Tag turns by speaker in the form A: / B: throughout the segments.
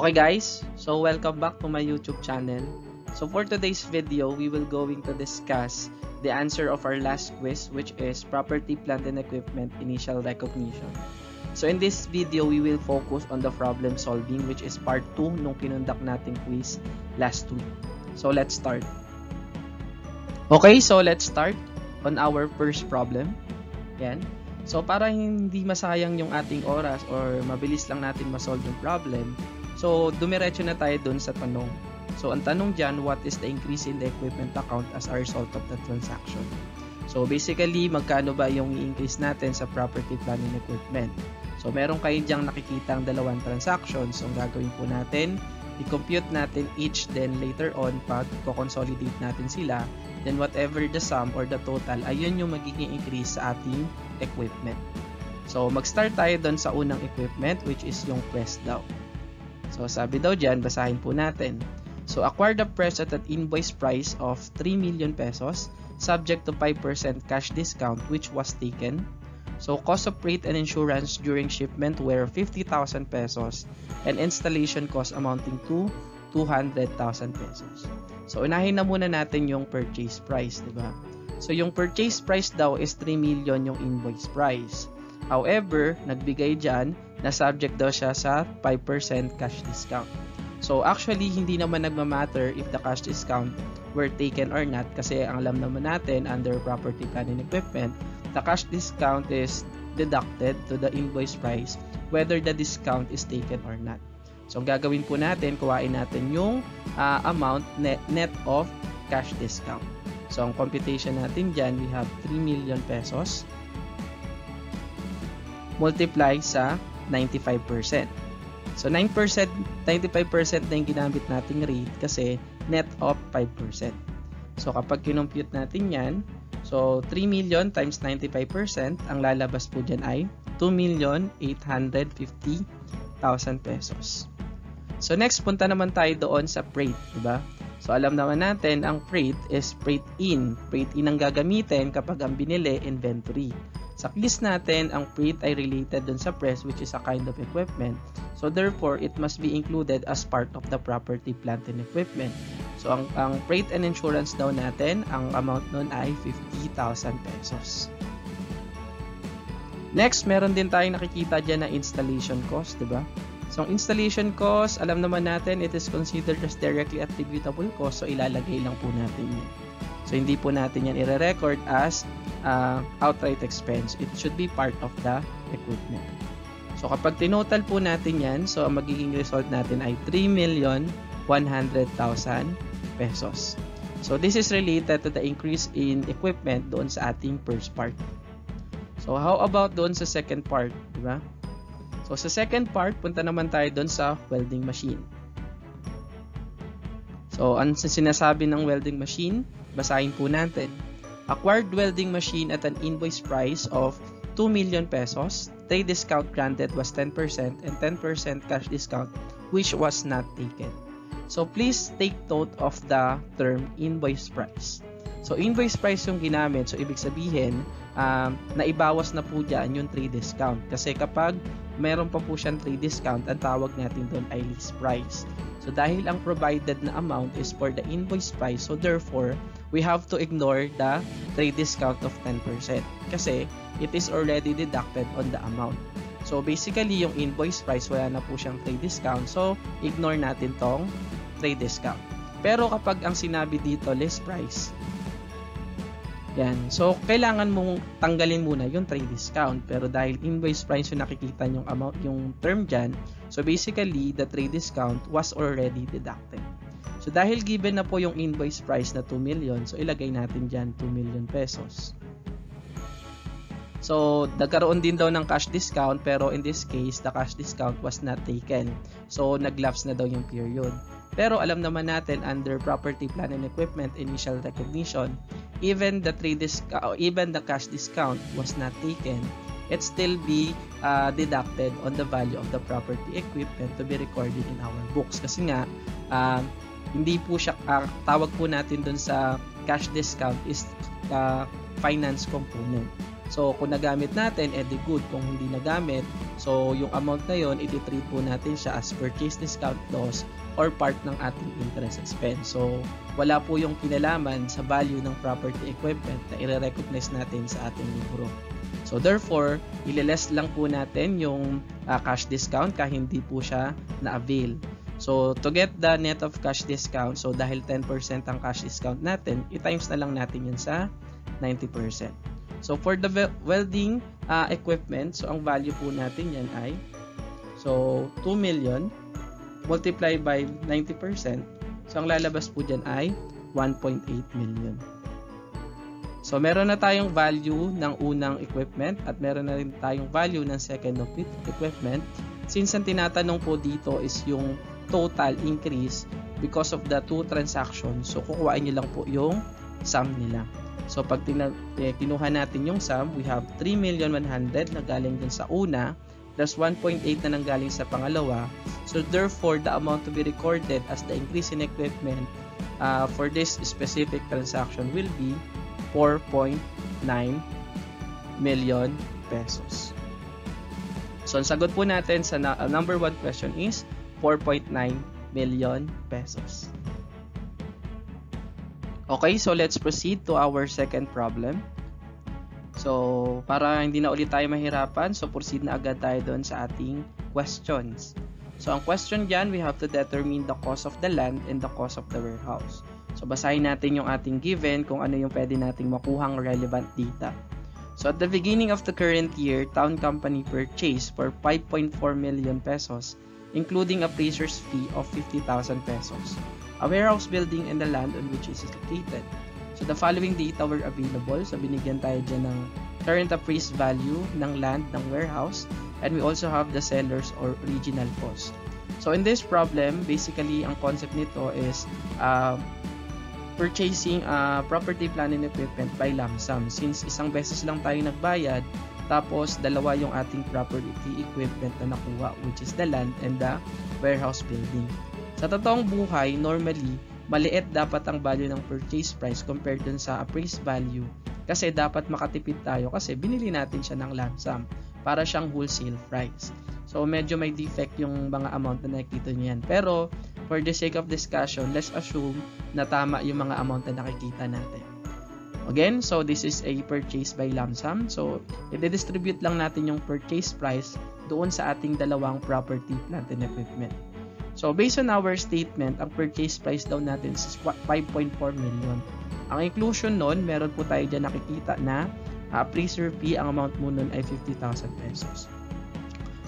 A: Okay guys, so welcome back to my YouTube channel. So for today's video, we will going to discuss the answer of our last quiz, which is Property, Plant and Equipment Initial Recognition. So in this video, we will focus on the problem solving, which is part 2 nung kinundak nating quiz last week. So let's start. Okay, so let's start on our first problem. Yan. So para hindi masayang yung ating oras or mabilis lang natin ma-solve yung problem, so dumiretso na tayo dun sa tanong. So ang tanong dyan, what is the increase in the equipment account as a result of the transaction? So basically, magkano ba yung i-increase natin sa property, plant and equipment? So meron kayo dyang nakikita ang dalawang transactions. So ang gagawin po natin, i-compute natin each, then later on, pag consolidate natin sila, then whatever the sum or the total, ayun yung magiging increase sa ating equipment. So mag-start tayo doon sa unang equipment, which is yung press daw. So sabi daw dyan, basahin po natin. So acquire the press at an invoice price of 3 million pesos, subject to 5% cash discount which was taken. So cost of freight and insurance during shipment were 50,000 pesos and installation cost amounting to 200,000 pesos. So unahin na muna natin yung purchase price, di ba? So yung purchase price daw is 3 million yung invoice price. However, nagbigay dyan na subject daw siya sa 5% cash discount. So actually, hindi naman nagmamatter if the cash discount were taken or not, kasi ang alam naman natin under property, plant and equipment, the cash discount is deducted to the invoice price whether the discount is taken or not. So ang gagawin po natin, kuhain natin yung amount net of cash discount. So ang computation natin dyan, we have 3 million pesos multiply sa 95%. So 9%, 95% na yung ginamit nating rate kasi net of 5%. So kapag kinompute natin yan, so 3 million times 95%, ang lalabas po dyan ay 2,850,000 pesos. So next, punta naman tayo doon sa freight, diba? So alam naman natin, ang freight is freight in. Freight in ang gagamitin kapag ang binili, inventory. Sa case natin, ang freight ay related dun sa press, which is a kind of equipment. So therefore, it must be included as part of the property, plant and equipment. So ang freight and insurance daw natin, ang amount nun ay 50,000 pesos. Next, meron din tayong nakikita dyan na installation cost, diba? So ang installation cost, alam naman natin, it is considered as directly attributable cost. So ilalagay lang po natin yun. So hindi po natin yan i-record as outright expense. It should be part of the equipment. So kapag tinotal po natin yan, so ang magiging result natin ay 3,100,000 pesos. So this is related to the increase in equipment doon sa ating first part. So how about doon sa second part, di ba? So sa second part, punta naman tayo doon sa welding machine. So ang sinasabi ng welding machine, basahin po natin. Acquired welding machine at an invoice price of 2 million pesos. Trade discount granted was 10% and 10% cash discount which was not taken. So please take note of the term invoice price. So invoice price yung ginamit. So ibig sabihin, naibawas na po dyan yung trade discount. Kasi kapag meron pa po siyang trade discount, ang tawag natin doon ay list price. So dahil ang provided na amount is for the invoice price, so therefore, we have to ignore the trade discount of 10% kasi it is already deducted on the amount. So basically, yung invoice price, wala na po siyang trade discount. So ignore natin tong trade discount. Pero kapag ang sinabi dito, list price, yan. So kailangan mong tanggalin muna yung trade discount. Pero dahil invoice price yung nakikita yung amount, yung term dyan, so basically, the trade discount was already deducted. So dahil given na po yung invoice price na 2 million, so ilagay natin dyan 2 million pesos. So nagkaroon din daw ng cash discount, pero in this case, the cash discount was not taken. So nag-lapse na daw yung period. Pero alam naman natin under property, plant and equipment initial recognition, even the cash discount was not taken, it still be deducted on the value of the property equipment to be recorded in our books. Kasi nga, hindi po siya, tawag po natin dun sa cash discount is finance component. So, kung nagamit natin, edi good. Kung hindi nagamit, so yung amount na yon, iti-treat po natin siya as purchase discount loss or part ng ating interest expense. So, wala po yung kinalaman sa value ng property equipment na i-recognize natin sa ating libro. So, therefore, ililess lang po natin yung cash discount kahit hindi po siya na-avail. So, to get the net of cash discount, so dahil 10% ang cash discount natin, i-times na lang natin yun sa 90%. So, for the welding equipment, so ang value po natin yan ay, so 2 million multiplied by 90%. So, ang lalabas po dyan ay 1.8 million. So, meron na tayong value ng unang equipment at meron na rin tayong value ng second equipment. Since ang tinatanong po dito is yung total increase because of the two transactions, so kukuhain nyo lang po yung sum nila. So, pag kinuha natin yung sum, we have 3,100,000 na galing dun sa una, plus 1.8 na nanggaling sa pangalawa. So, therefore, the amount to be recorded as the increase in equipment for this specific transaction will be 4.9 million pesos. So, ang sagot po natin sa number 1 question is 4.9 million pesos. Okay, so let's proceed to our second problem. So, para hindi na ulit tayo mahirapan, so proceed na agad tayo doon sa ating questions. So, ang question dyan, we have to determine the cost of the land and the cost of the warehouse. So, basahin natin yung ating given kung ano yung pwede nating makuhang relevant data. So, at the beginning of the current year, Town Company purchased for 5.4 million pesos, including appraiser's fee of 50,000 pesos, a warehouse building and the land on which it is located. So, the following data were available. So, binigyan tayo dyan ng current appraised value ng land, ng warehouse, and we also have the seller's or original cost. So, in this problem, basically, ang concept nito is purchasing property, plant, and equipment by lump sum. Since isang beses lang tayo nagbayad, tapos dalawa yung ating property equipment na nakuha, which is the land and the warehouse building. Sa totoong buhay, normally, maliit dapat ang value ng purchase price compared dun sa appraised value. Kasi dapat makatipid tayo kasi binili natin siya ng lump sum para siyang wholesale price. So, medyo may defect yung mga amount na nakikita niyan. Pero, for the sake of discussion, let's assume na tama yung mga amount na nakikita natin. Again, so this is a purchase by lump sum. So, i-distribute lang natin yung purchase price doon sa ating dalawang property, plant, and equipment. So, based on our statement, ang purchase price daw natin is 5.4 million. Ang inclusion nun, meron po tayo dyan nakikita na appraiser fee, ang amount mo nun ay 50,000 pesos.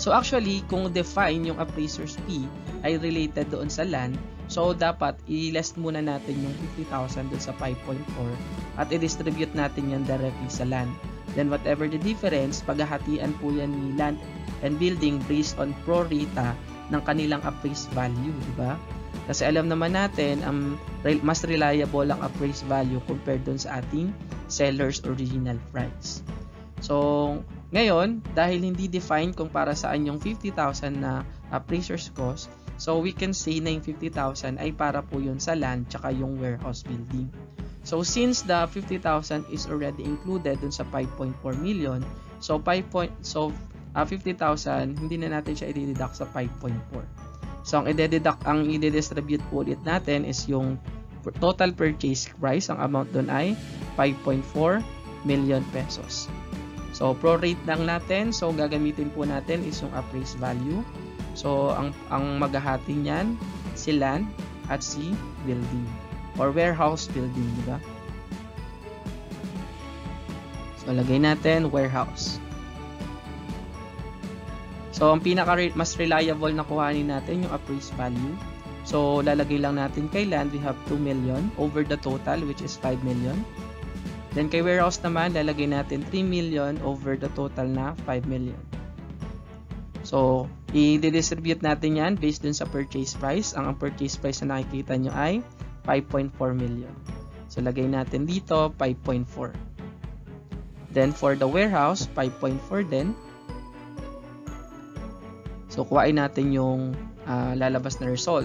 A: So, actually, kung define yung appraiser's fee ay related doon sa land, so dapat i-less muna natin yung 50,000 doon sa 5.4 at i-distribute natin yan directly sa land. Then, whatever the difference, paghahatian po yan ni land and building based on pro rata ng kanilang appraised value, di ba? Kasi alam naman natin, mas reliable ang appraised value compared dun sa ating seller's original price. So, ngayon, dahil hindi define kung para saan yung 50,000 na appraiser's cost, so we can say na yung 50,000 ay para po yun sa land tsaka yung warehouse building. So, since the 50,000 is already included dun sa 5.4 million, so 50,000, hindi na natin siya i-deduct sa 5.4. So, ang i-distribute po ulit natin is yung total purchase price. Ang amount doon ay 5.4 million pesos. So, prorate lang natin. So, gagamitin po natin is yung appraised value. So, ang maghahati niyan, si land at si building or warehouse building, di ba? So, lagay natin warehouse. So, ang mas reliable na kuhanin natin yung appraised value. So, lalagay lang natin kay land, we have 2 million over the total, which is 5 million. Then, kay warehouse naman, lalagay natin 3 million over the total na 5 million. So, i-distribute natin yan based dun sa purchase price. Ang purchase price na nakikita nyo ay 5.4 million. So, lagay natin dito 5.4. Then, for the warehouse, 5.4 din. So, kuhain natin yung lalabas na result.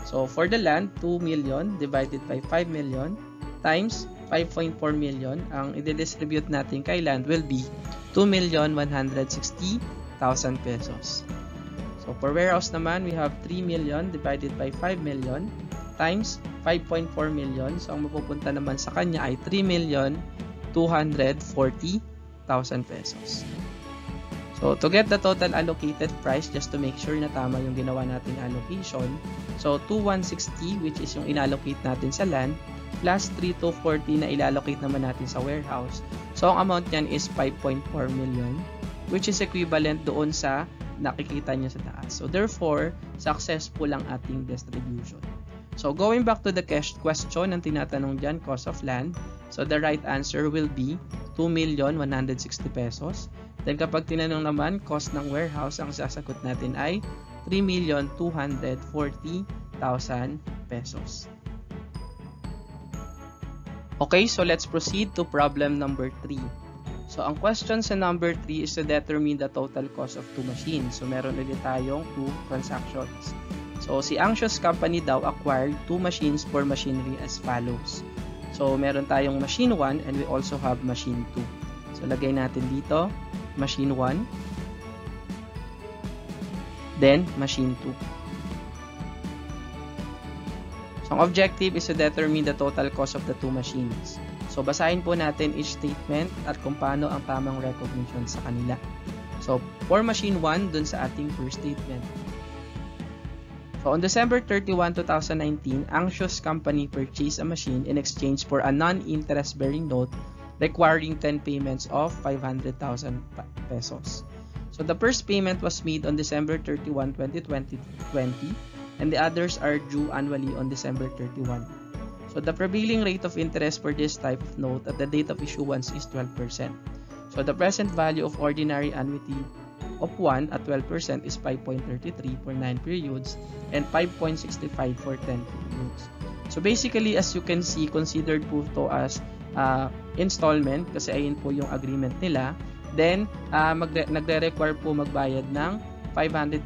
A: So, for the land, 2 million divided by 5 million times 5.4 million, ang i-distribute natin kay land will be 2,160,000 pesos. So for warehouse naman, we have 3 million divided by 5 million times 5.4 million. So ang mapupunta naman sa kanya ay 3,240,000 pesos. So to get the total allocated price, just to make sure na tama yung ginawa nating allocation, so 2,160 which is yung inallocate natin sa land plus 3,240 na ilalocate naman natin sa warehouse. So ang amount niyan is 5.4 million which is equivalent doon sa nakikita niyo sa taas. So therefore, successful ang ating distribution. So going back to the question ang tinatanong dyan, cost of land. So the right answer will be 2,160 pesos. Then kapag tinanong naman, cost ng warehouse, ang sasagot natin ay 3,240,000 pesos. Okay, so let's proceed to problem number 3. So ang question sa number 3 is to determine the total cost of 2 machines. So meron ulit tayong 2 transactions. So si Anxious Company daw acquired 2 machines for machinery as follows. So meron tayong machine 1 and we also have machine 2. So lagay natin dito, machine 1, then machine 2. So ang objective is to determine the total cost of the 2 machines. So basahin po natin each statement at kung paano ang tamang recognition sa kanila. So for machine 1, dun sa ating first statement. So on December 31, 2019, Anxious Company purchased a machine in exchange for a non-interest bearing note requiring 10 payments of 500,000 pesos. So the first payment was made on December 31, 2020 and the others are due annually on December 31. So the prevailing rate of interest for this type of note at the date of issuance is 12%. So the present value of ordinary annuity of 1 at 12% is 5.33 for 9 periods and 5.65 for 10 periods. So basically, as you can see, considered po ito as installment kasi ayun po yung agreement nila. Then, nagre-require po magbayad ng 500,000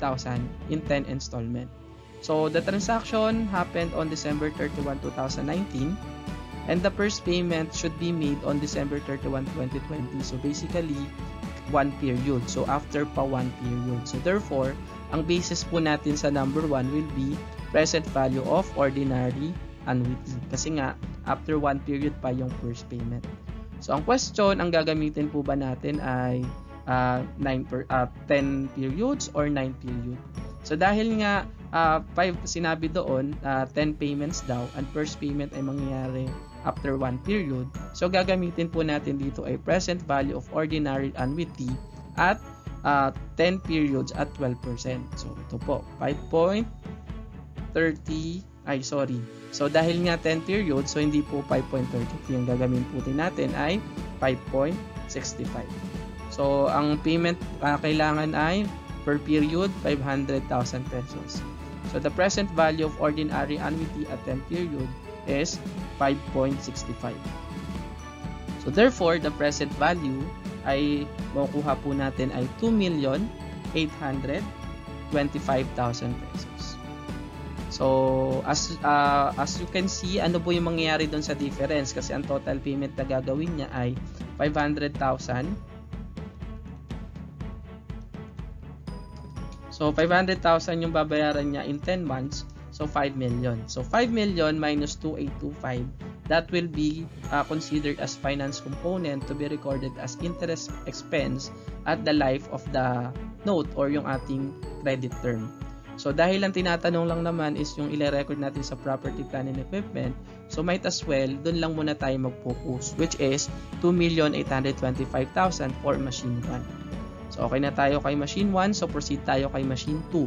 A: in 10 installment. So the transaction happened on December 31, 2019 and the first payment should be made on December 31, 2020. So basically, 1 period. So after pa 1 period. So therefore, ang basis po natin sa number 1 will be present value of ordinary annuity. Kasi nga, after 1 period pa yung first payment. So ang question, ang gagamitin po ba natin ay 10 periods or 9 period? So dahil nga sinabi doon 10 payments daw and first payment ay mangyayari after 1 period. So gagamitin po natin dito ay present value of ordinary annuity at 10 periods at 12%. So ito po 5.30 So dahil nga 10 periods, so hindi po 5.32 yung gagamitin po natin ay 5.65. So ang payment kailangan ay per period 500,000 pesos. So the present value of ordinary annuity at 10 period is 5.65. So therefore, the present value ay makukuha po natin ay 2,825,000 pesos. So as you can see, ano po yung mangyayari doon sa difference kasi ang total payment na gagawin niya ay 500,000. So 500,000 yung babayaran niya in 10 months. So 5 million. So 5 million minus 2,825, that will be considered as finance component to be recorded as interest expense at the life of the note or yung ating credit term. So dahil ang tinatanong lang naman is yung ile-record natin sa property, plant and equipment, so might as well dun lang muna tayo mag-focus, which is 2,825,000 for machine 1. So okay na tayo kay machine 1, so proceed tayo kay machine 2.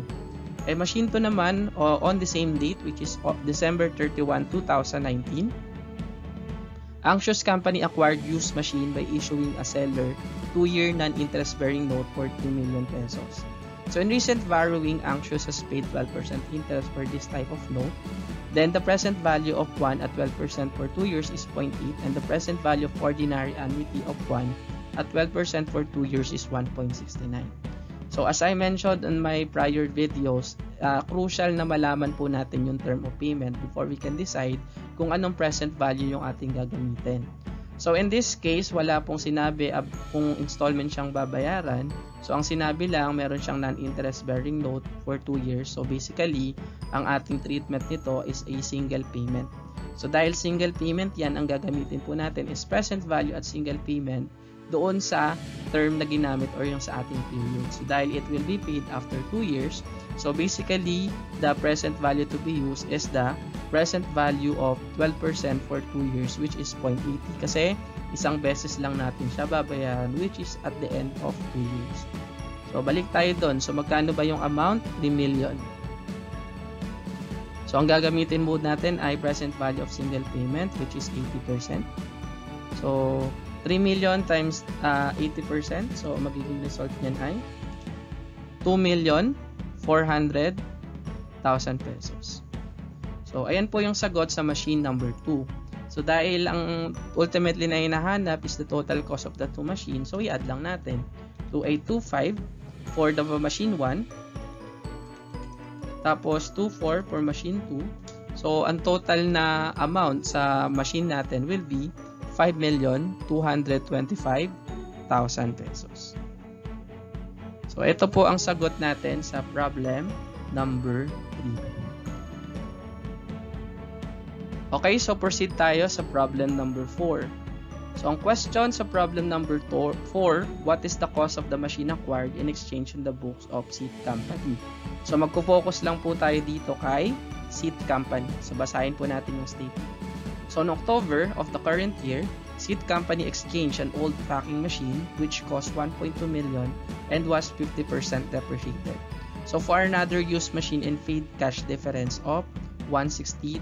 A: Kay machine 2 naman, on the same date, which is December 31, 2019, Anxious Company acquired used machine by issuing a seller 2-year non-interest bearing note for 2 million pesos. So in recent borrowing, Anxious has paid 12% interest for this type of note. Then the present value of 1 at 12% for 2 years is 0.8 and the present value of ordinary annuity of 1 at 12% for 2 years is 1.69. So as I mentioned in my prior videos, crucial na malaman po natin yung term of payment before we can decide kung anong present value yung ating gagamitin. So in this case, wala pong sinabi kung installment siyang babayaran. So ang sinabi lang, meron siyang non-interest bearing note for 2 years. So basically, ang ating treatment nito is a single payment. So dahil single payment yan, ang gagamitin po natin is present value at single payment doon sa term na ginamit or yung sa ating period. So dahil it will be paid after 2 years, so basically, the present value to be used is the present value of 12% for 2 years, which is 0.80 kasi isang beses lang natin siya babayaran, which is at the end of 2 years. So balik tayo doon. So magkano ba yung amount? 3 million. So ang gagamitin mode natin ay present value of single payment, which is 80%. So 3 million times 80%. So magiging result niyan ay 2,400,000 pesos. So ayan po yung sagot sa machine number 2. So dahil ang ultimately na hinahanap is the total cost of the two machines, so i-add lang natin 2825 for the machine 1, tapos 24 for machine 2. So ang total na amount sa machine natin will be 5,225,000 pesos. So ito po ang sagot natin sa problem number 3. Okay, so proceed tayo sa problem number 4. So ang question sa problem number 4, what is the cost of the machine acquired in exchange in the books of seed company? So magpo-focus lang po tayo dito kay seed company. So basahin po natin yung statement. So in October of the current year, seed company exchanged an old packing machine which cost 1.2 million and was 50% depreciated. So for another used machine and paid cash difference of 160,000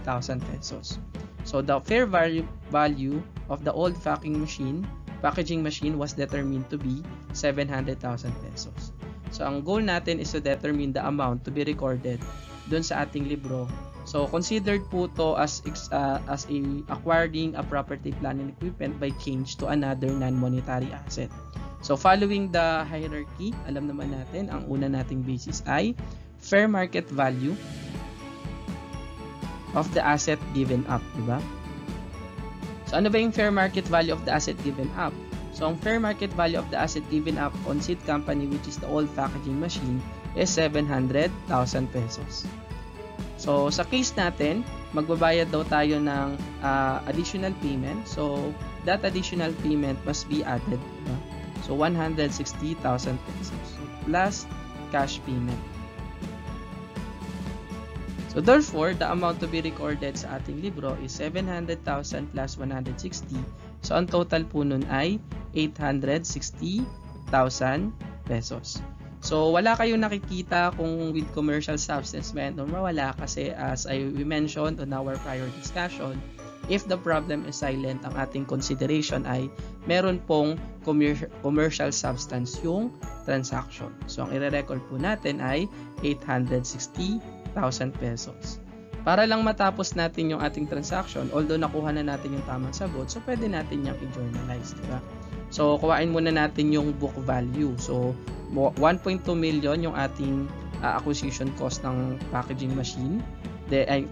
A: pesos. So the fair value of the old packaging machine was determined to be 700,000 pesos. So ang goal natin is to determine the amount to be recorded dun sa ating libro. So considered po to as acquiring a property, plant, and equipment by change to another non-monetary asset. So following the hierarchy, alam naman natin, ang una nating basis ay fair market value of the asset given up, diba? So ano ba yung fair market value of the asset given up? So ang fair market value of the asset given up on seed company, which is the old packaging machine, is 700,000 pesos. So sa case natin, magbabayad daw tayo ng additional payment. So that additional payment must be added, diba? So 160,000 pesos plus cash payment. So therefore, the amount to be recorded sa ating libro is 700,000 plus 160. So ang total po nun ay 860,000 pesos. So wala kayong nakikita kung with commercial substance meant or wala, kasi as we mentioned on our prior discussion, if the problem is silent, ang ating consideration ay meron pong commercial substance yung transaction. So ang i-record po natin ay 860,000 pesos. Para lang matapos natin yung ating transaction, although nakuha na natin yung tamang sagot, so pwede natin yung i-journalize, diba? So kuhain muna natin yung book value. So 1.2 million yung ating acquisition cost ng packaging machine,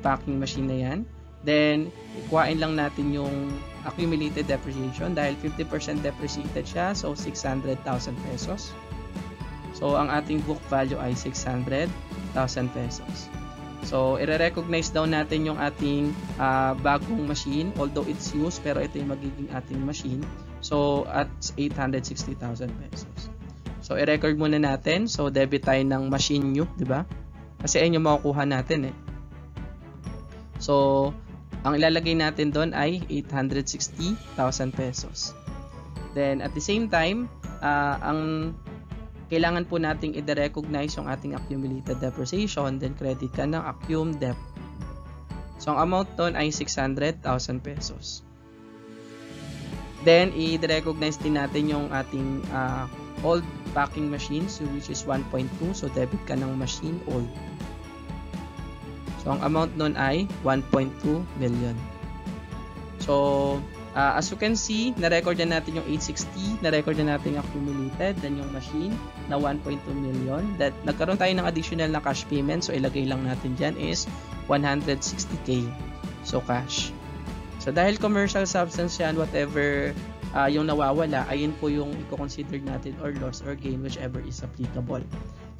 A: packing machine na yan. Then kuhain lang natin yung accumulated depreciation dahil 50% depreciated siya, so 600,000 pesos. So ang ating book value ay 600,000 pesos. So i-recognize daw natin yung ating bagong machine, although it's used, pero ito yung magiging ating machine. So at 860,000 pesos. So i-record muna natin. So debit tayo ng machine new, di ba? Kasi ayun yung makukuha natin eh. So ang ilalagay natin doon ay 860,000 pesos. Then at the same time, ang kailangan po nating i-recognize yung ating accumulated depreciation, then credit ka ng accum debt. So ang amount doon ay 600,000 pesos. Then i-recognize din natin yung ating old packing machines, which is 1.2, so debit ka ng machine old. So ang amount nun ay 1.2 million. So As you can see, na-record na natin yung 860, na-record na natin yung accumulated, then yung machine na 1.2 million. That nagkaroon tayo ng additional na cash payment, so ilagay lang natin dyan is 160k. So cash. So dahil commercial substance yan, whatever yung nawawala, ayun po yung i-consider natin or loss or gain, whichever is applicable.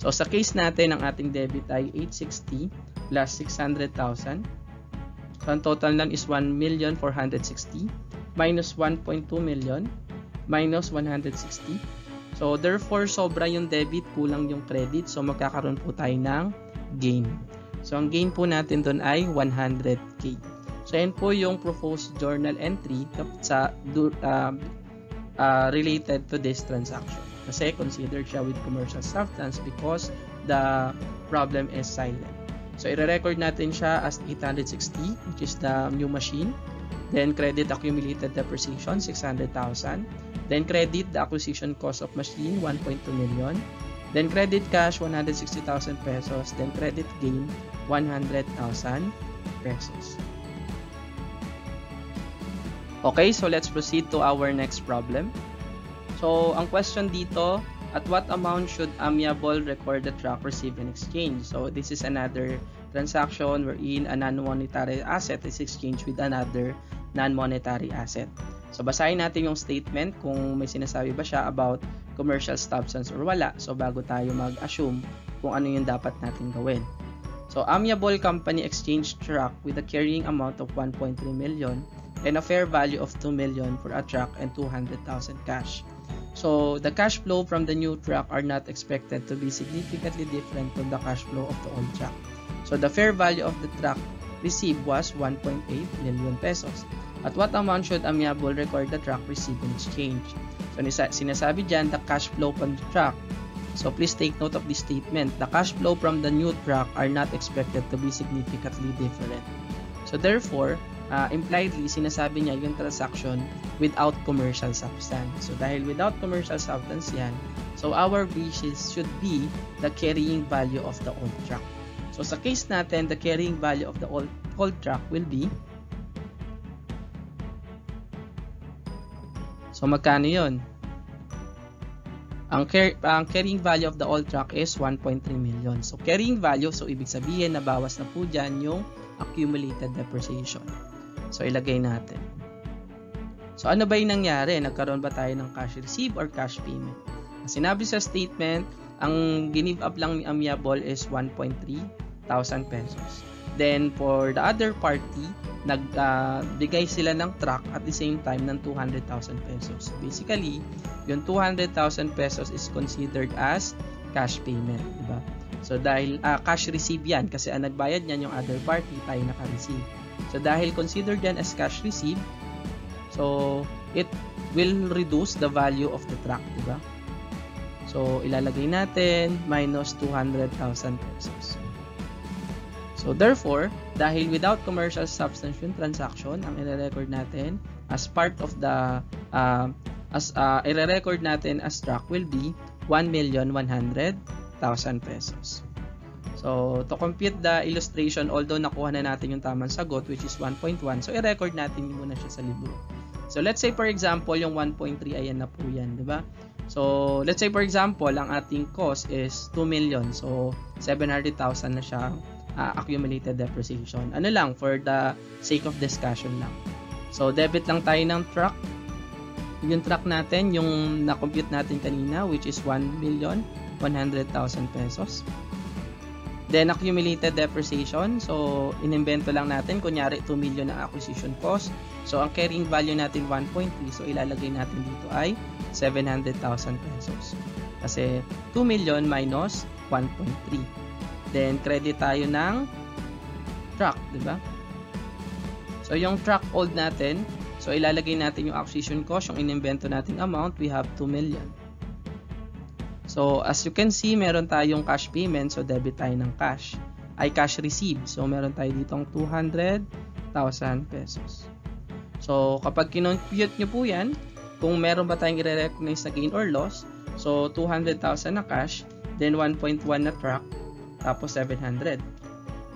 A: So sa case natin, ang ating debit ay 860 plus 600,000. So ang total lang is 1,460,000 minus 1.2 million minus 160. So therefore, sobra yung debit, kulang yung credit. So magkakaroon po tayo ng gain. So ang gain po natin doon ay 100k. So yan po yung proposed journal entry sa related to this transaction. Kasi considered siya with commercial substance because the problem is silent. So i-record natin siya as 860, which is the new machine. Then credit accumulated depreciation 600,000. Then credit the acquisition cost of machine 1.2 million. Then credit cash 160,000 pesos. Then credit gain 100,000 pesos. Okay, so let's proceed to our next problem. So, ang question dito, at what amount should amiable record the truck receive in exchange? So, this is another transaction wherein a non-monetary asset is exchanged with another non-monetary asset. So, basahin natin yung statement kung may sinasabi ba siya about commercial substance or wala. So, bago tayo mag-assume kung ano yung dapat natin gawin. So, amiable company exchange truck with a carrying amount of 1.3 million and a fair value of 2 million for a truck and 200,000 cash. So, the cash flow from the new truck are not expected to be significantly different from the cash flow of the old truck. So, the fair value of the truck received was 1.8 million pesos. At what amount should amiable record the truck received in exchange? So, sinasabi dyan, the cash flow from the truck. So, please take note of this statement. The cash flow from the new truck are not expected to be significantly different. So, therefore, impliedly, sinasabi niya yung transaction without commercial substance. So, dahil without commercial substance yan, so our basis should be the carrying value of the old truck. So, sa case natin, the carrying value of the old truck will be, so magkano yun? Ang carrying value of the old truck is 1.3 million. So, carrying value, so ibig sabihin, nabawas na po dyan yung accumulated depreciation. So, ilagay natin. So, ano ba yung nangyari? Nagkaroon ba tayo ng cash receive or cash payment? Sinabi sa statement, ang give up lang ni amiable is 1.3 thousand pesos. Then, for the other party, nagbigay sila ng truck at the same time ng 200,000 pesos. So, basically, yung 200,000 pesos is considered as cash payment. Diba? So, dahil cash receive yan, kasi ang nagbayad niyan yung other party, tayo naka-receive. So, dahil considered yan as cash receive, so, it will reduce the value of the truck, diba? So, ilalagay natin minus 200,000 pesos. So, therefore, dahil without commercial substance yung transaction, ang i-record natin as part of the, i-record natin as truck will be 1,100,000 pesos. So, to compute the illustration, although nakuha na natin yung tamang sagot, which is 1.1, so i-record natin muna siya sa libro. So, let's say for example, yung 1.3, ayan na po yan, di ba? So, let's say for example, ang ating cost is 2 million. So, 700,000 na siya accumulated depreciation. Ano lang, for the sake of discussion lang. So, debit lang tayo ng truck. Yung truck natin, yung na-compute natin kanina, which is 1,100,000 pesos. Then, accumulated depreciation. So, inimbento lang natin. Kunyari, 2 million na acquisition cost. So, ang carrying value natin, 1.3. So, ilalagay natin dito ay 700,000 pesos. Kasi, 2 million minus 1.3. Then, credit tayo ng truck, diba? So, yung truck old natin, so, ilalagay natin yung acquisition cost, yung inimbento nating amount, we have 2 million. So, as you can see, meron tayong cash payment. So, debit tayo ng cash. Ay, cash received. So, meron tayo ditong 200,000 pesos. So, kapag kinompute nyo po yan, kung meron ba tayong i-recognize na gain or loss, so, 200,000 na cash, then 1.1 na truck, tapos 700.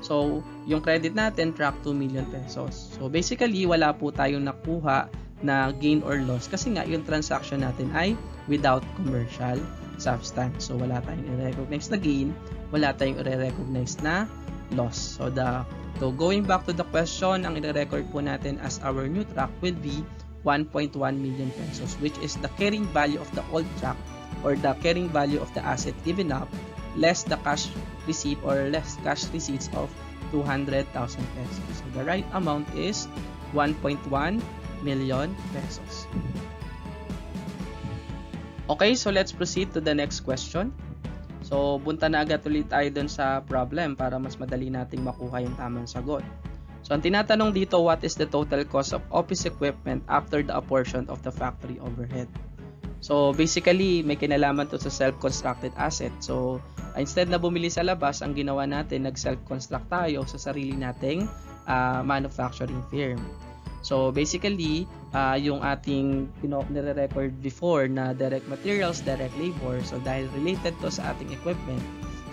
A: So, yung credit natin, truck 2 million pesos. So, basically, wala po tayong nakuha na gain or loss kasi nga yung transaction natin ay without commercial substance. So wala tayong i-recognize na gain, wala tayong i-recognize na loss. So going back to the question, ang i-record po natin as our new truck will be 1.1 million pesos, which is the carrying value of the old truck or the carrying value of the asset given up less the cash receipt or less cash receipts of 200,000 pesos. So the right amount is 1.1 million pesos. Okay, so let's proceed to the next question. So, punta na agad ulit tayo dun sa problem para mas madali nating makuha yung tamang sagot. So, ang tinatanong dito, what is the total cost of office equipment after the apportion of the factory overhead? So, basically, may kinalaman to sa self-constructed asset. So, instead na bumili sa labas, ang ginawa natin, nag-self-construct tayo sa sarili nating manufacturing firm. So, basically, yung ating nire-record before na direct materials, direct labor, so dahil related to sa ating equipment,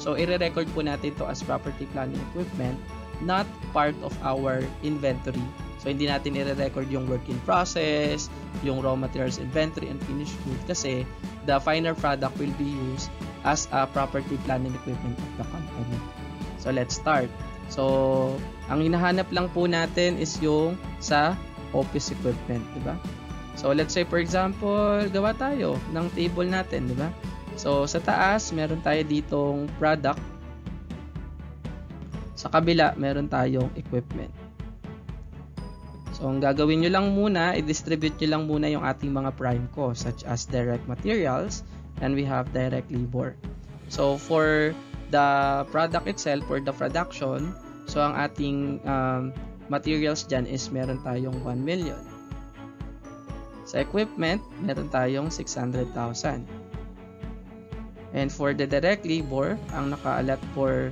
A: so i-record po natin to as property planning equipment, not part of our inventory. So, hindi natin i-record yung work in process, yung raw materials inventory and finished goods kasi the final product will be used as a property planning equipment of the company. So, let's start. So, ang hinahanap lang po natin is yung sa office equipment, di ba? So, let's say for example, gawa tayo ng table natin, di ba? So, sa taas, meron tayo ditong product. Sa kabila, meron tayong equipment. So, ang gagawin nyo lang muna, i-distribute nyo lang muna yung ating mga prime costs such as direct materials and we have direct labor. So, for the product itself, for the production, so ang ating materials dyan is meron tayong 1 million. Sa equipment, meron tayong 600,000. And for the direct labor, ang nakaalat for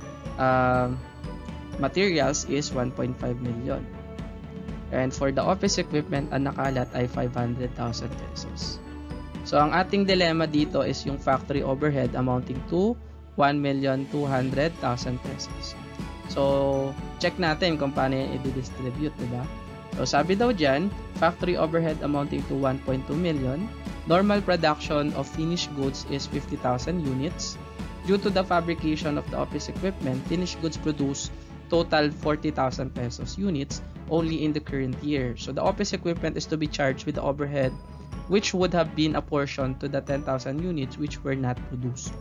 A: materials is 1.5 million. And for the office equipment, ang nakaalat ay 500,000 pesos. So, ang ating dilemma dito is yung factory overhead amounting to 1,200,000 pesos. So, check natin kung paano yung i-distribute, diba? So, sabi daw dyan, factory overhead amounting to 1.2 million. Normal production of finished goods is 50,000 units. Due to the fabrication of the office equipment, finished goods produce total 40,000 pesos units only in the current year. So, the office equipment is to be charged with the overhead which would have been apportioned to the 10,000 units which were not produced.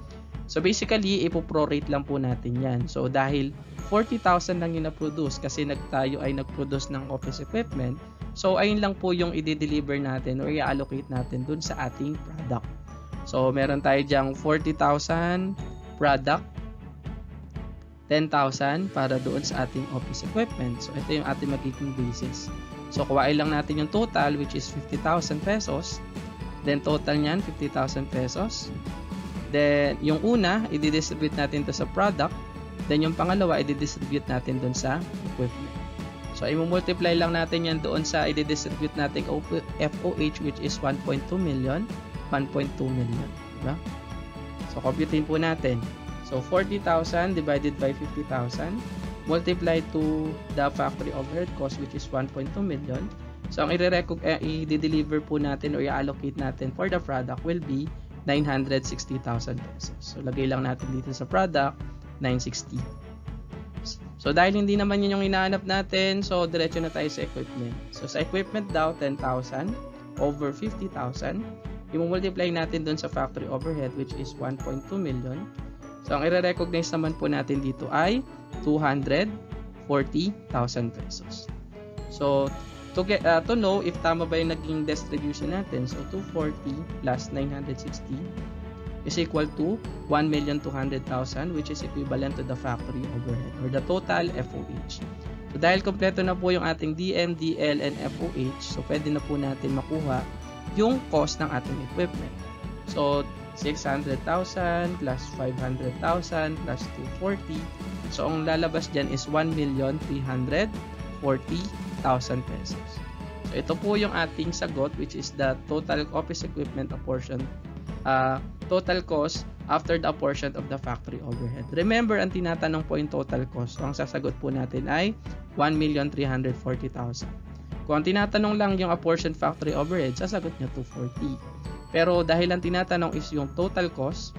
A: So basically, ipo-prorate lang po natin yan. So dahil 40,000 lang yung na-produce kasi tayo ay nag-produce ng office equipment, so ayun lang po yung i-deliver natin or i-allocate natin dun sa ating product. So meron tayo dyang 40,000 product, 10,000 para doon sa ating office equipment. So ito yung ating magiging basis. So kuhain lang natin yung total which is 50,000 pesos. Then total niyan 50,000 pesos. Then yung una, i-distribute natin to sa product. Then yung pangalawa, i-distribute natin doon sa equipment. So i-multiply lang natin yan doon sa i-distribute natin FOH which is 1.2 million, 1.2 million, diba? So computein po natin. So 40,000 divided by 50,000 multiplied to the factory overhead cost which is 1.2 million. So ang i-deliver po natin or i-allocate natin for the product will be 960,000 pesos. So lagay lang natin dito sa product 960. So dahil hindi naman yun yung hinahanap natin, so diretso na tayo sa equipment. So sa equipment daw 10,000 over 50,000, i-multiply natin dun sa factory overhead which is 1.2 million. So ang i-recognize naman po natin dito ay 240,000 pesos. So to know if tama ba yung naging distribution natin, so 240 plus 960 is equal to 1,200,000 which is equivalent to the factory overhead or the total FOH. So dahil kompleto na po yung ating DM, DL, and FOH, so pwede na po natin makuha yung cost ng ating equipment. So 600,000 plus 500,000 plus 240. So ang lalabas dyan is 1,340,000 pesos. So ito po yung ating sagot which is the total office equipment apportion, total cost after the apportion of the factory overhead. Remember, ang tinatanong po yung total cost. So ang sasagot po natin ay 1,340,000. Kung tinatanong lang yung apportioned factory overhead, sasagot nyo 240. Pero dahil ang tinatanong is yung total cost,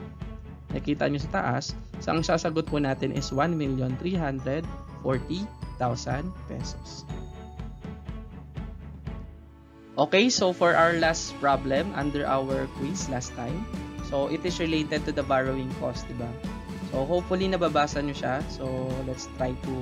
A: nakita nyo sa taas, so ang sasagot po natin is 1,340,000 pesos. Okay, so for our last problem under our quiz last time, so it is related to the borrowing cost, diba? So hopefully nababasa nyo siya. So let's try to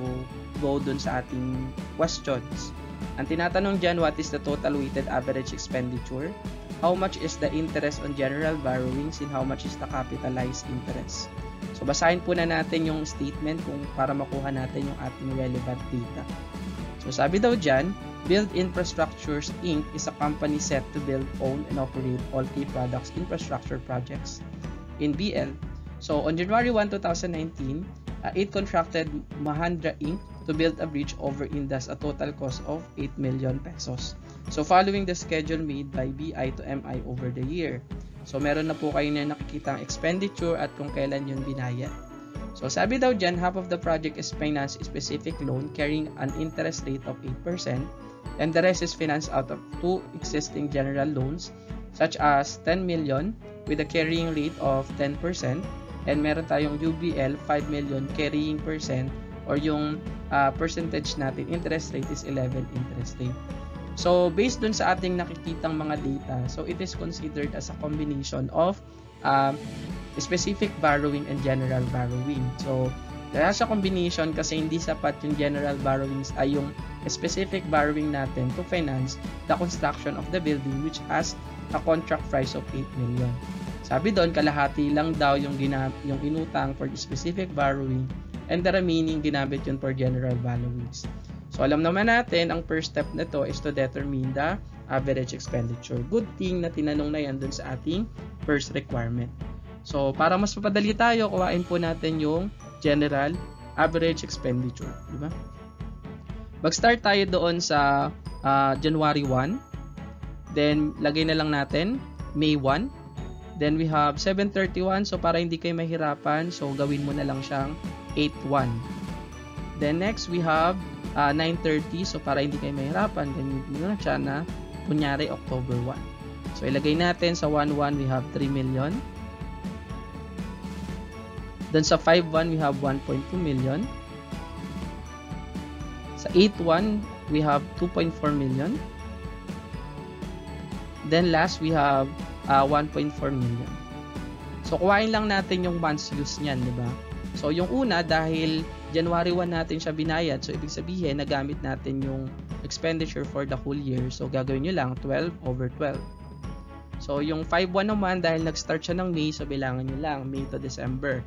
A: go dun sa ating questions. Ang tinatanong dyan, what is the total weighted average expenditure? How much is the interest on general borrowings and how much is the capitalized interest? So basahin po na natin yung statement kung para makuha natin yung ating relevant data. So sabi daw dyan, Build Infrastructures Inc. is a company set to build, own, and operate all key products infrastructure projects in BL. So on January 1, 2019, it contracted Mahindra Inc. to build a bridge over Indus at a total cost of 8 million pesos. So following the schedule made by BI to MI over the year. So meron na po kayo na nakikita ang expenditure at kung kailan yun binayad. So sabi daw dyan, half of the project is financed specific loan carrying an interest rate of 8% and the rest is financed out of two existing general loans such as 10 million with a carrying rate of 10% and meron tayong UBL 5 million carrying percent or yung percentage natin interest rate is 11 interest rate. So based dun sa ating nakikitang mga data, so it is considered as a combination of specific borrowing and general borrowing. So dahil sa combination kasi hindi sapat yung general borrowings ay yung specific borrowing natin to finance the construction of the building which has a contract price of 8 million. Sabi doon, kalahati lang daw yung inutang for specific borrowing and the remaining ginamit yun for general borrowings. So alam naman natin, ang first step na to is to determine the average expenditure. Good thing na tinanong na yan dun sa ating first requirement. So para mas mapadali tayo, kuhain po natin yung general average expenditure. Diba? Mag-start tayo doon sa January 1. Then lagay na lang natin May 1. Then we have 731. So para hindi kayo mahirapan, so gawin mo na lang siyang 81. Then next we have 930. So para hindi kayo mahirapan, then yun na siya na kunyari October 1. So ilagay natin sa 1.1 we have 3 million. Then sa 5.1 we have 1.2 million. Sa 8.1 we have 2.4 million. Then last we have 1.4 million. So kuhain lang natin yung months use niyan, di ba? So yung una, dahil January 1 natin siya binayad, so ibig sabihin nagamit natin yung expenditure for the whole year. So gagawin nyo lang 12 over 12. So yung 5.1 naman, dahil nag-start siya ng May, so bilangan nyo lang May to December.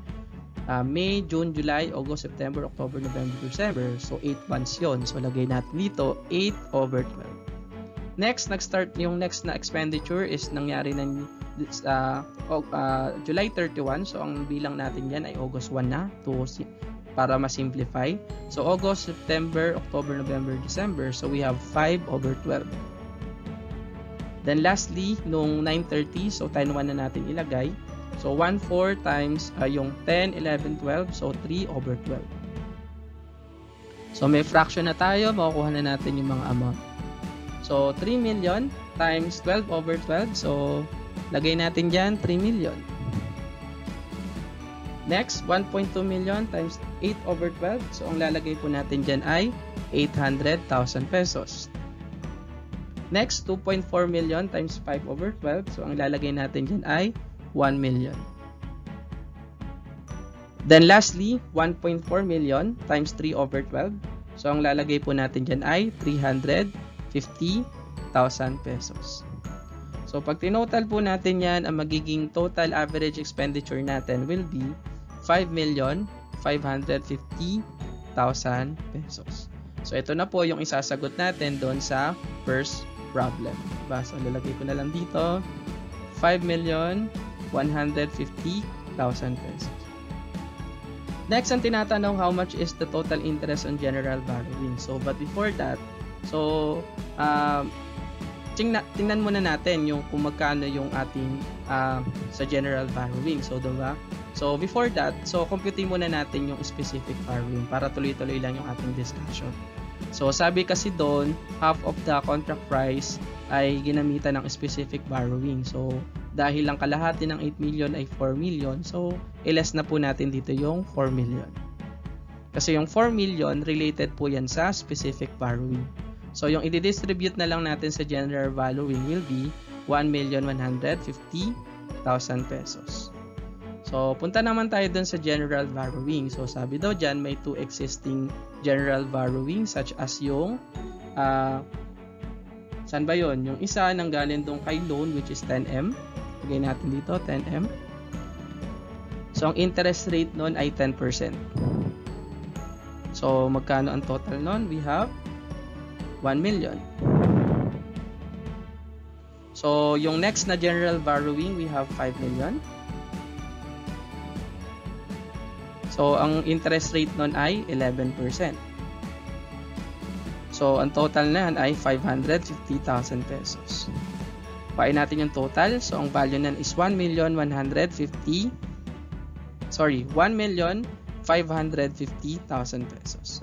A: May, June, July, August, September, October, November, December. So 8 months yon. So lagay natin dito 8 over 12. Next, nag-start yung next na expenditure is nangyari ng July 31. So ang bilang natin yan ay August 1 na para ma-simplify. So August, September, October, November, December. So we have 5 over 12. Then lastly, nung 930, so 10 1 na natin ilagay. So 1/4 times yung 10, 11, 12. So 3 over 12. So may fraction na tayo, makukuha na natin yung mga amount. So 3 million times 12 over 12. So lagay natin dyan 3 million. Next, 1.2 million times 8 over 12. So ang lalagay po natin dyan ay 800,000 pesos. Next, 2.4 million times 5 over 12. So ang lalagay natin dyan ay 1 million. Then lastly, 1.4 million times 3 over 12. So ang lalagay po natin dyan ay 350,000 pesos. So pag tinotal po natin yan, ang magiging total average expenditure natin will be 5,550,000 pesos. So ito na po yung isasagot natin doon sa first problem. Diba? So lalagay ko na lang dito 5,150,000 pesos. Next, ang tinatanong, how much is the total interest on general borrowing? So but before that, so tingnan muna natin yung kung magkano yung ating sa general borrowing. So diba? So before that, so computing muna natin yung specific borrowing para tuloy-tuloy lang yung ating discussion. So, sabi kasi doon, half of the contract price ay ginamitan ng specific borrowing. So, dahil ang kalahati ng 8 million ay 4 million, so, i-less na po natin dito yung 4 million. Kasi yung 4 million, related po yan sa specific borrowing. So, yung i-distribute na lang natin sa general borrowing will be 1,150,000 pesos. So, punta naman tayo dun sa general borrowing. So, sabi daw dyan, may 2 existing general borrowing such as yung saan ba yun? Yung isa nanggaling dun kay loan which is 10M. Lagay natin dito, 10M. So, ang interest rate nun ay 10%. So, magkano ang total nun? We have 1 million. So, yung next na general borrowing, we have 5 million. So, ang interest rate nun ay 11%. So, ang total na yan ay 550,000 pesos. Pain natin yung total. So, ang value nan is 1,550,000 pesos.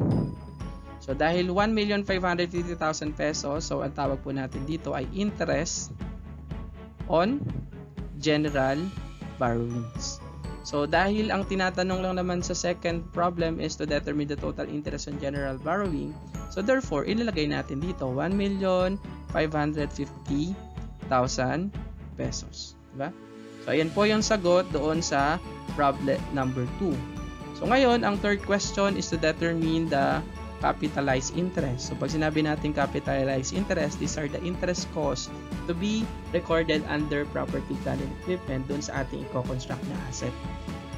A: So, dahil 1,550,000 pesos, so, ang tawag po natin dito ay interest on general borrowings. So, dahil ang tinatanong lang naman sa second problem is to determine the total interest on general borrowing, so therefore, ilalagay natin dito 1,550,000 pesos. Diba? So, ayan po yung sagot doon sa problem number 2. So, ngayon, ang third question is to determine the capitalized interest. So, pag sinabi natin capitalized interest, these are the interest costs to be recorded under property, plant, and equipment dun sa ating i-construct na asset.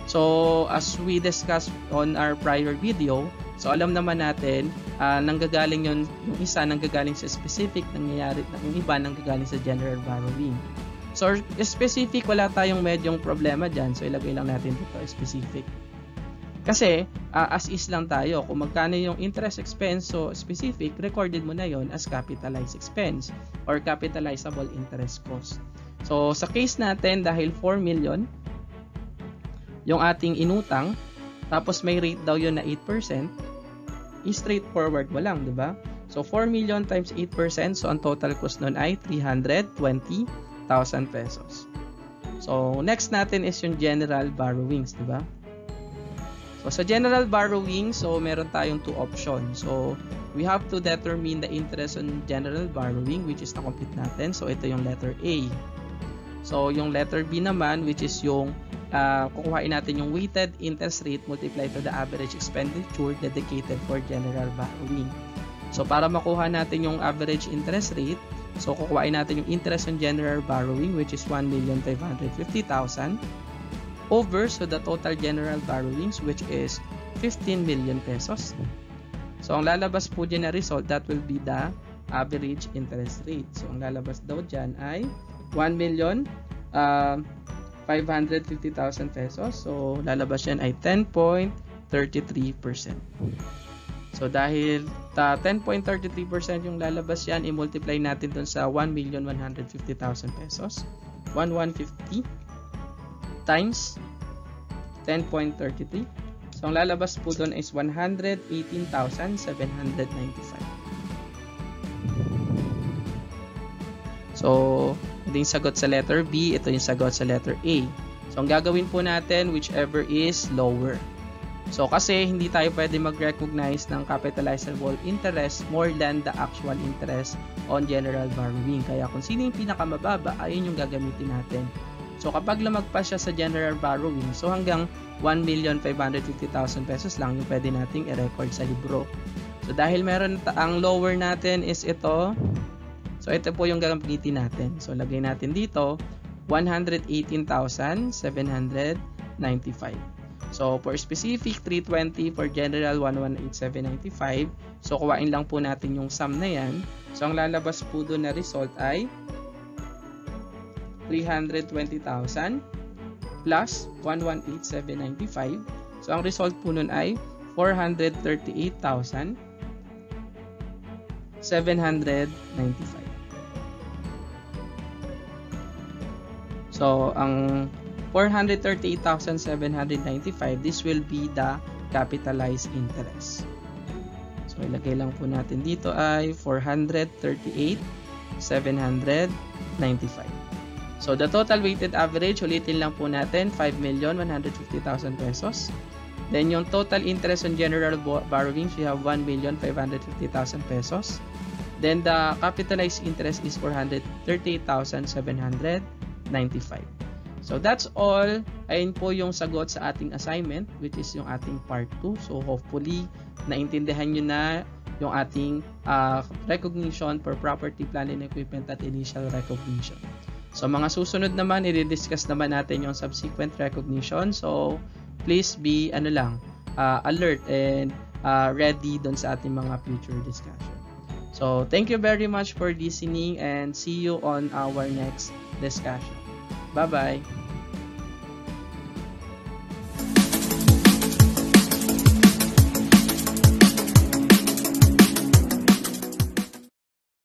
A: So, as we discussed on our prior video, so alam naman natin, nanggagaling yung isa nanggagaling sa specific, nangyayari, yung iba nanggagaling sa general borrowing. So, specific, wala tayong medyong problema dyan. So, ilagay lang natin dito specific. Kasi, as is lang tayo. Kung magkano yung interest expense, so specific, recorded mo na yon as capitalized expense or capitalizable interest cost. So, sa case natin, dahil 4 million, yung ating inutang, tapos may rate daw yun na 8%, is straightforward mo lang, di ba? So, 4 million times 8%, so ang total cost nun ay 320,000 pesos. So, next natin is yung general borrowings, di ba? So, sa general borrowing, so meron tayong 2 options. So, we have to determine the interest on general borrowing, which is na-complete natin. So, ito yung letter A. So, yung letter B naman, which is yung kukuhain natin yung weighted interest rate multiplied to the average expenditure dedicated for general borrowing. So, para makuha natin yung average interest rate, so kukuhain natin yung interest on general borrowing, which is 1,550,000. Over, so the total general borrowings, which is 15 million pesos. So, ang lalabas po dyan na result, that will be the average interest rate. So, ang lalabas daw dyan ay 1,550,000 pesos. So, lalabas yan ay 10.33%. So, dahil 10.33% yung lalabas yan, i-multiply natin dun sa 1,150,000 pesos. 1,150 times 10.33. So, ang lalabas po doon is 118,795. So, ito yung sagot sa letter B, ito yung sagot sa letter A. So, ang gagawin po natin, whichever is lower. So, kasi hindi tayo pwede mag-recognize ng capitalizable interest more than the actual interest on general borrowing. Kaya kung sino yung pinakamababa, ayun yung gagamitin natin. So, kapag lumagpas siya sa general borrowing, so hanggang 1,550,000 pesos lang yung pwede nating i-record sa libro. So, dahil meron ang lower natin is ito. So, ito po yung gagamitin natin. So, lagay natin dito, 118,795. So, for specific, 320. For general, 118,795. So, kuhain lang po natin yung sum na yan. So, ang lalabas po doon na result ay 320,000 plus 118,795. So, ang result po nun ay 438,795. So, ang 438,795, this will be the capitalized interest. So, So, ilagay lang po natin dito ay 438,795. So, the total weighted average, ulitin lang po natin, 5,150,000 pesos. Then, yung total interest on general borrowings, we have 1,550,000 pesos. Then, the capitalized interest is 438,795. So, that's all. Ayun po yung sagot sa ating assignment, which is yung ating part 2. So, hopefully, naintindihan nyo na yung ating recognition for property, plant, and equipment at initial recognition. So, mga susunod naman, i-discuss naman natin yung subsequent recognition. So, please be alert and ready dun sa ating mga future discussion. So, thank you very much for listening and see you on our next discussion. Bye-bye!